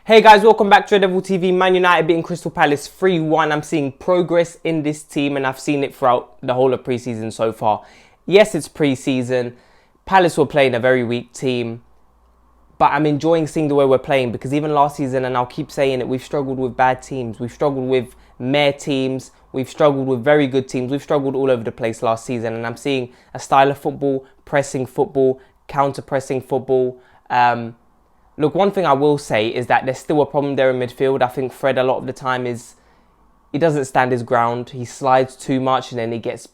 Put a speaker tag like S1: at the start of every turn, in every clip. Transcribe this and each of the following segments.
S1: Hey guys, welcome back to Devil TV. Man United beating Crystal Palace 3-1. I'm seeing progress in this team and I've seen it throughout the whole of pre-season so far. Yes, it's pre-season. Palace were playing a very weak team. But I'm enjoying seeing the way we're playing because even last season, and I'll keep saying it, we've struggled with bad teams. We've struggled with meh teams. We've struggled with very good teams. We've struggled all over the place last season. And I'm seeing a style of football, pressing football, counter-pressing football. Look, one thing I will say is that there's still a problem there in midfield. I think Fred a lot of the time he doesn't stand his ground. He slides too much and then he gets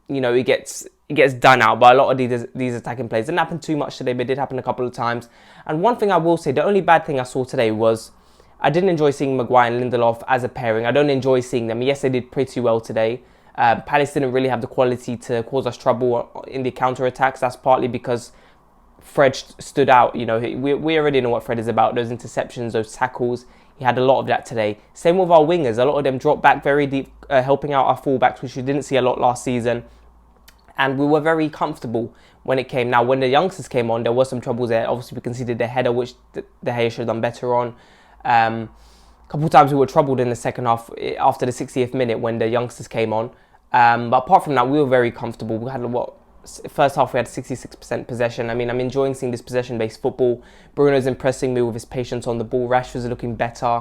S1: done out by a lot of these attacking plays. It didn't happen too much today, but it did happen a couple of times. And one thing I will say, the only bad thing I saw today was I didn't enjoy seeing Maguire and Lindelof as a pairing. I don't enjoy seeing them. Yes, they did pretty well today. Palace didn't really have the quality to cause us trouble in the counter-attacks. That's partly because Fred stood out. You know, we already know what Fred is about. Those interceptions, those tackles. He had a lot of that today. Same with our wingers. A lot of them dropped back very deep, helping out our fullbacks, which we didn't see a lot last season. And we were very comfortable when it came. Now, when the youngsters came on, there was some troubles there. Obviously, we conceded the header, which De Gea should have done better on. A couple of times we were troubled in the second half after the 60th minute when the youngsters came on. But apart from that, we were very comfortable. We had first half we had 66% possession. I mean, I'm enjoying seeing this possession-based football. Bruno's impressing me with his patience on the ball. Rashford's looking better.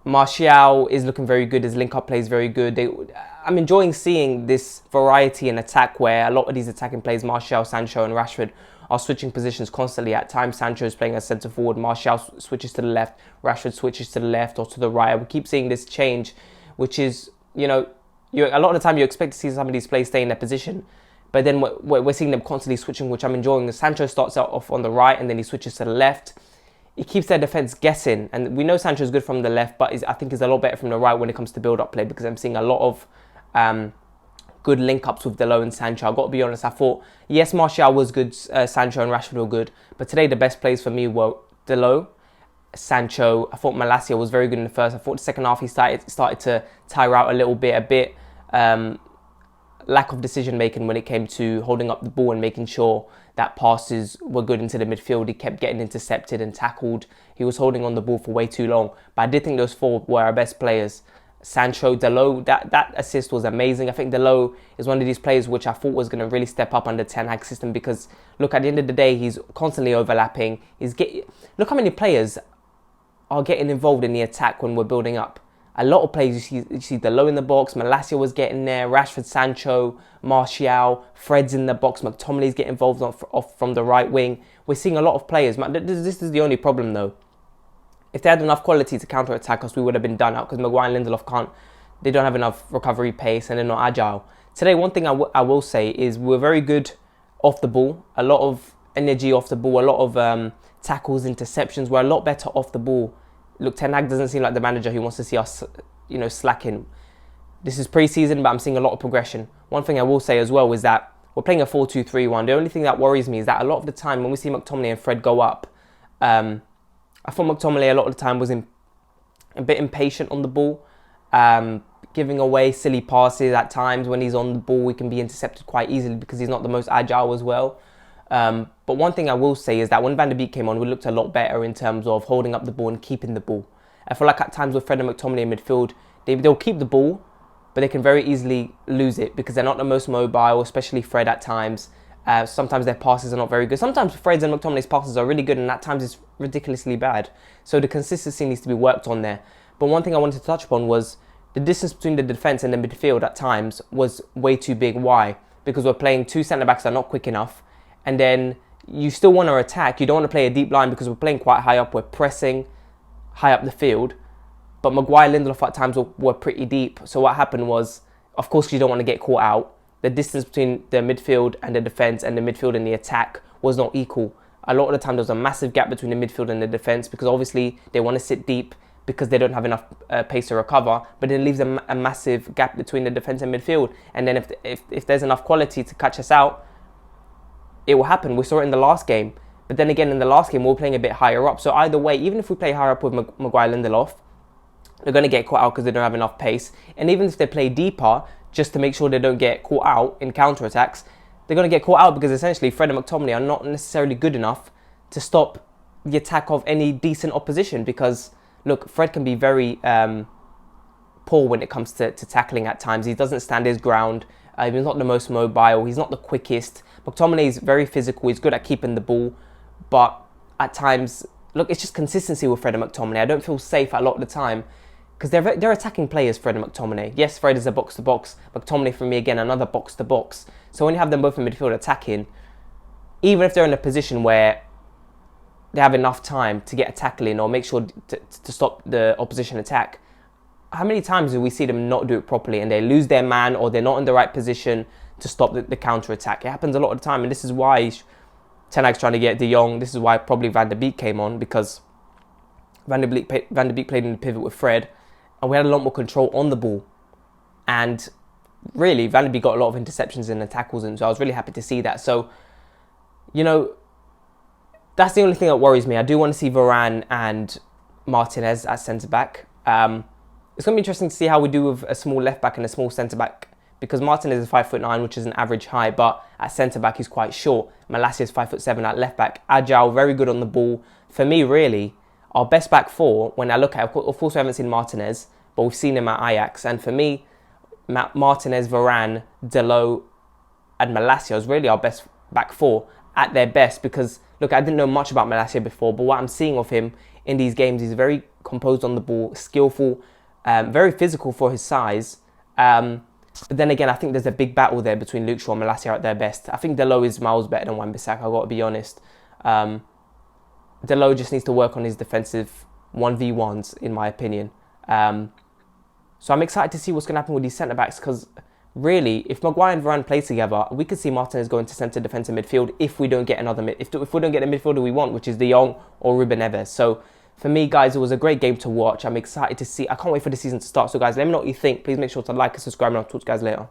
S1: Martial is looking very good. His link-up play is very good. I'm enjoying seeing this variety in attack where a lot of these attacking plays, Martial, Sancho and Rashford are switching positions constantly. At times, Sancho is playing as centre-forward. Martial switches to the left. Rashford switches to the left or to the right. We keep seeing this change, which is, a lot of the time you expect to see some of these players stay in their position. But then we're seeing them constantly switching, which I'm enjoying. Sancho starts out off on the right and then he switches to the left. It keeps their defence guessing. And we know Sancho's good from the left, but I think he's a lot better from the right when it comes to build-up play because I'm seeing a lot of good link-ups with Dalot and Sancho. I've got to be honest, I thought, yes, Martial was good, Sancho and Rashford were good. But today the best plays for me were Dalot, Sancho. I thought Malacia was very good in the first. I thought the second half he started to tire out a little bit, lack of decision making when it came to holding up the ball and making sure that passes were good into the midfield. He kept getting intercepted and tackled. He was holding on the ball for way too long. But I did think those four were our best players. Sancho, Dalot, that assist was amazing. I think Dalot is one of these players which I thought was going to really step up under Ten Hag's system because, look, at the end of the day, he's constantly overlapping. Look how many players are getting involved in the attack when we're building up. A lot of players, you see Dalot in the box, Malacia was getting there, Rashford, Sancho, Martial, Fred's in the box, McTominay's getting involved off from the right wing. We're seeing a lot of players. This is the only problem though. If they had enough quality to counter-attack us, we would have been done out because Maguire and Lindelof they don't have enough recovery pace and they're not agile. Today, one thing I will say is we're very good off the ball, a lot of energy off the ball, a lot of tackles, interceptions. We're a lot better off the ball. Look, Ten Hag doesn't seem like the manager who wants to see us, slacking. This is pre-season, but I'm seeing a lot of progression. One thing I will say as well is that we're playing a 4-2-3-1. The only thing that worries me is that a lot of the time when we see McTominay and Fred go up, I thought McTominay a lot of the time was a bit impatient on the ball, giving away silly passes at times. When he's on the ball, we can be intercepted quite easily because he's not the most agile as well. But one thing I will say is that when Van der Beek came on, we looked a lot better in terms of holding up the ball and keeping the ball. I feel like at times with Fred and McTominay in midfield, they'll keep the ball, but they can very easily lose it because they're not the most mobile, especially Fred at times. Sometimes their passes are not very good. Sometimes Fred's and McTominay's passes are really good and at times it's ridiculously bad. So the consistency needs to be worked on there. But one thing I wanted to touch upon was the distance between the defence and the midfield at times was way too big. Why? Because we're playing two centre-backs that are not quick enough. And then you still want to attack. You don't want to play a deep line because we're playing quite high up. We're pressing high up the field. But Maguire and Lindelof at times were pretty deep. So what happened was, of course, you don't want to get caught out. The distance between the midfield and the defence and the midfield and the attack was not equal. A lot of the time there was a massive gap between the midfield and the defence because obviously they want to sit deep because they don't have enough pace to recover. But it leaves a massive gap between the defence and midfield. And then if there's enough quality to catch us out, it will happen. We saw it in the last game. But then again, in the last game, we're playing a bit higher up. So either way, even if we play higher up with Maguire Lindelof, they're going to get caught out because they don't have enough pace. And even if they play deeper, just to make sure they don't get caught out in counter-attacks, they're going to get caught out because essentially Fred and McTominay are not necessarily good enough to stop the attack of any decent opposition, because look, Fred can be very poor when it comes to tackling at times. He doesn't stand his ground. He's not the most mobile. He's not the quickest. McTominay is very physical. He's good at keeping the ball. But at times, look, it's just consistency with Fred and McTominay. I don't feel safe a lot of the time because they're attacking players, Fred and McTominay. Yes, Fred is a box-to-box. McTominay, for me, again, another box-to-box. So when you have them both in midfield attacking, even if they're in a position where they have enough time to get a tackle in or make sure to stop the opposition attack, how many times do we see them not do it properly and they lose their man or they're not in the right position to stop the counter-attack? It happens a lot of the time, and this is why Ten Hag's trying to get De Jong. This is why probably Van der Beek came on, because Van der Beek played in the pivot with Fred, and we had a lot more control on the ball. And really, Van der Beek got a lot of interceptions in the tackles, and so I was really happy to see that. So, you know, that's the only thing that worries me. I do want to see Varane and Martinez at centre-back. It's going to be interesting to see how we do with a small left-back and a small centre-back, because Martinez is 5'9", which is an average height, but at centre-back he's quite short. Malacia is 5'7" at left-back. Agile, very good on the ball. For me, really, our best back four, when I look at it, of course we haven't seen Martinez, but we've seen him at Ajax. And for me, Martinez, Varane, Dalot and Malacia is really our best back four at their best, because, look, I didn't know much about Malacia before, but what I'm seeing of him in these games, he's very composed on the ball, skillful, very physical for his size. But then again, I think there's a big battle there between Luke Shaw and Malacia at their best. I think Dalot is miles better than Wan-Bissaka, I've got to be honest. Dalot just needs to work on his defensive 1v1s, in my opinion. So I'm excited to see what's going to happen with these centre-backs, because really, if Maguire and Varane play together, we could see Martinez go into centre defensive midfield if we don't get if we don't get the midfielder we want, which is De Jong or Ruben Neves. So for me, guys, it was a great game to watch. I'm excited to see. I can't wait for the season to start. So guys, let me know what you think. Please make sure to like and subscribe, and I'll talk to you guys later.